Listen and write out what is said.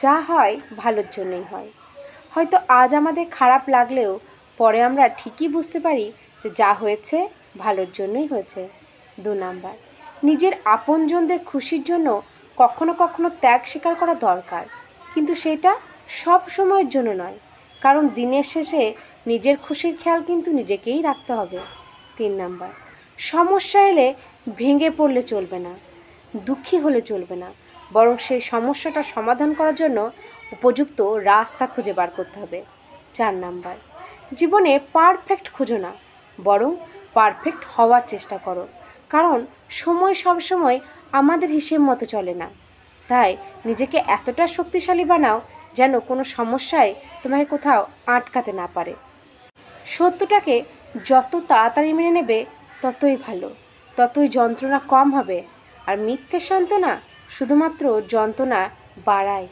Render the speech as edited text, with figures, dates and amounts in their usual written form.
যা হয় ভালোর জন্যই হয়। হয়তো আজ আমাদের খারাপ লাগলেও পরে আমরা ঠিকই বুঝতে পারি যে যা হয়েছে ভালোর জন্যই হয়েছে। 2 নাম্বার, নিজের আপনজনদের খুশির জন্য কখনো কখনো ত্যাগ স্বীকার করা দরকার, কিন্তু সেটা সব সময়ের জন্য নয়, কারণ দিনের শেষে নিজের খুশির খেয়াল কিন্তু নিজেকেই রাখতে হবে। 3 নাম্বার, সমস্যা এলে ভেঙে পড়লে চলবে না, দুঃখী হলে চলবে না, বরং সেই সমস্যাটা সমাধান করার জন্য উপযুক্ত রাস্তা খুঁজে বার করতে হবে। 4 নাম্বার, জীবনে পারফেক্ট খুঁজো না, বরং পারফেক্ট হওয়ার চেষ্টা করো, কারণ সময় সবসময় আমাদের হিসেব মতো চলে না। তাই নিজেকে এতটা শক্তিশালী বানাও যেন কোনো সমস্যায় তোমাকে কোথাও আটকাতে না পারে। সত্যটাকে যত তাড়াতাড়ি মেনে নেবে ততই ভালো, ততই যন্ত্রণা কম হবে। আর মিথ্যে সান্ত্বনা শুধুমাত্র যন্ত্রণা বাড়ায়।